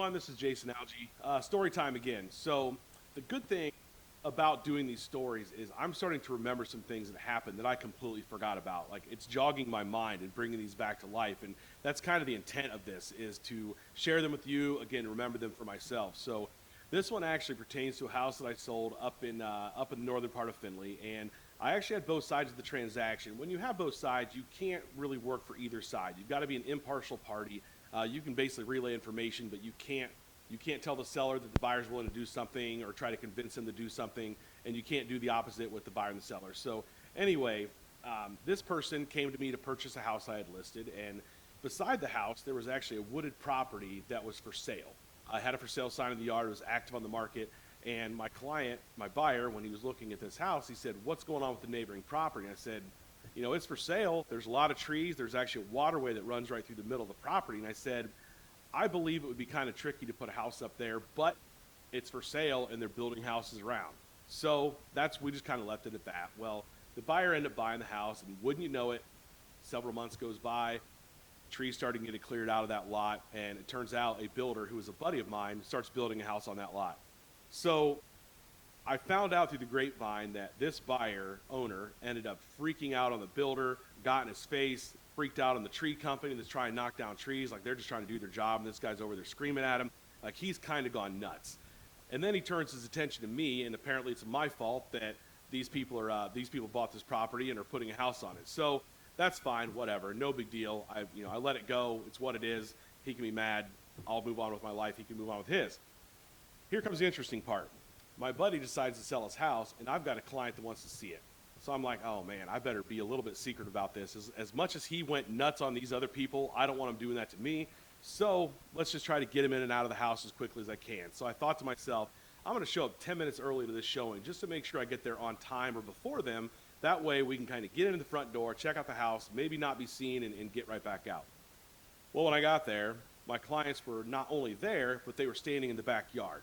everyone. This is Jason Alge. Story time again. So, the good thing about doing these stories is I'm starting to remember some things that happened that I completely forgot about. Like, it's jogging my mind and bringing these back to life. And that's kind of the intent of this, is to share them with you, again, remember them for myself. So, this one actually pertains to a house that I sold up in the northern part of Findlay, and I actually had both sides of the transaction. When you have both sides, you can't really work for either side. You've got to be an impartial party. You can basically relay information, but you can't tell the seller that the buyer's willing to do something or try to convince him to do something, and you can't do the opposite with the buyer and the seller. So anyway, this person came to me to purchase a house I had listed, and beside the house there was actually a wooded property that was for sale. I had a for sale sign in the yard. It was active on the market, and my client, my buyer, when he was looking at this house, he said, "What's going on with the neighboring property?" And I said, "It's for sale. There's a lot of trees. There's actually a waterway that runs right through the middle of the property." And I said, "I believe it would be kind of tricky to put a house up there, but it's for sale and they're building houses around." So we just kind of left it at that. Well, the buyer ended up buying the house, and wouldn't you know it, several months goes by, trees starting getting cleared out of that lot, and it turns out a builder who was a buddy of mine starts building a house on that lot. So I found out through the grapevine that this buyer owner ended up freaking out on the builder, got in his face, freaked out on the tree company that's trying to knock down trees, like they're just trying to do their job, and this guy's over there screaming at him, like he's kind of gone nuts. And then he turns his attention to me, and apparently it's my fault that these people bought this property and are putting a house on it. So that's fine, whatever, no big deal. I let it go. It's what it is. He can be mad. I'll move on with my life. He can move on with his. Here comes the interesting part. My buddy decides to sell his house, and I've got a client that wants to see it. So I'm like, oh man, I better be a little bit secret about this. As much as he went nuts on these other people, I don't want him doing that to me. So let's just try to get him in and out of the house as quickly as I can. So I thought to myself, I'm going to show up 10 minutes early to this showing just to make sure I get there on time or before them. That way we can kind of get into the front door, check out the house, maybe not be seen, and get right back out. Well, when I got there, my clients were not only there, but they were standing in the backyard.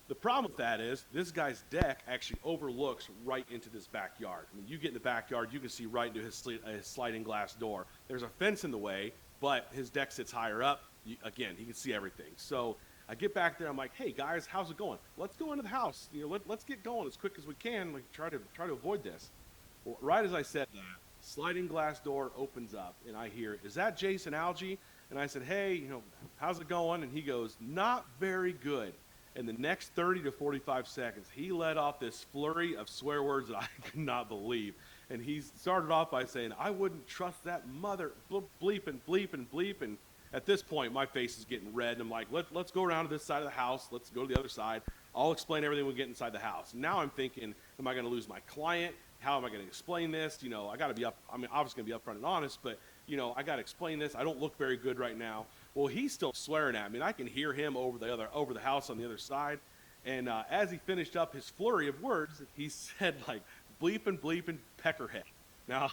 The problem with that is this guy's deck actually overlooks right into this backyard. I mean, you get in the backyard, you can see right into his sliding glass door. There's a fence in the way, but his deck sits higher up. Again, he can see everything. So I get back there. I'm like, "Hey guys, how's it going? Let's go into the house. Let's get going as quick as we can. Like try to avoid this." Well, right as I said that, sliding glass door opens up, and I hear, "Is that Jason Alge?" And I said, "Hey, how's it going?" And he goes, "Not very good." And the next 30 to 45 seconds, he let off this flurry of swear words that I could not believe. And he started off by saying, "I wouldn't trust that mother bleep and bleep and bleep." And at this point, my face is getting red. And I'm like, let's go around to this side of the house. Let's go to the other side. I'll explain everything when we get inside the house. Now I'm thinking, am I going to lose my client? How am I going to explain this? I got to be obviously going to be upfront and honest, but, I got to explain this. I don't look very good right now. Well, he's still swearing at me, and I can hear him over the house on the other side. And as he finished up his flurry of words, he said, like, bleep and peckerhead. Now,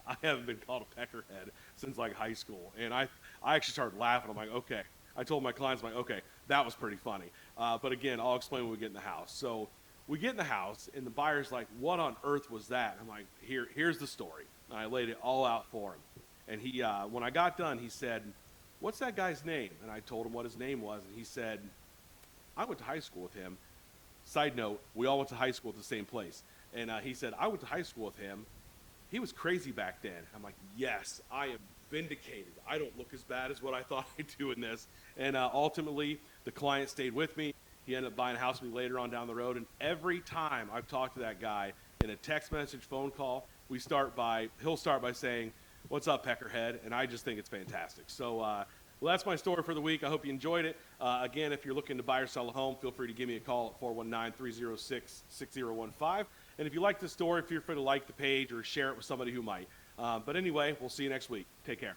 I haven't been called a peckerhead since, like, high school. And I actually started laughing. I'm like, okay. I told my clients, I'm like, okay, that was pretty funny. But again, I'll explain when we get in the house. So we get in the house, and the buyer's like, "What on earth was that?" I'm like, here's the story. And I laid it all out for him. And he, when I got done, he said, "What's that guy's name?" And I told him what his name was, and he said, "I went to high school with him." Side note, we all went to high school at the same place. And he said, "I went to high school with him. He was crazy back then." I'm like, yes, I am vindicated. I don't look as bad as what I thought I'd do in this. And ultimately, the client stayed with me. He ended up buying a house with me later on down the road. And every time I've talked to that guy in a text message, phone call, he'll start by saying, "What's up, Peckerhead?" And I just think it's fantastic. So, well, that's my story for the week. I hope you enjoyed it. Again, if you're looking to buy or sell a home, feel free to give me a call at 419-306-6015. And if you like this story, feel free to like the page or share it with somebody who might. But anyway, we'll see you next week. Take care.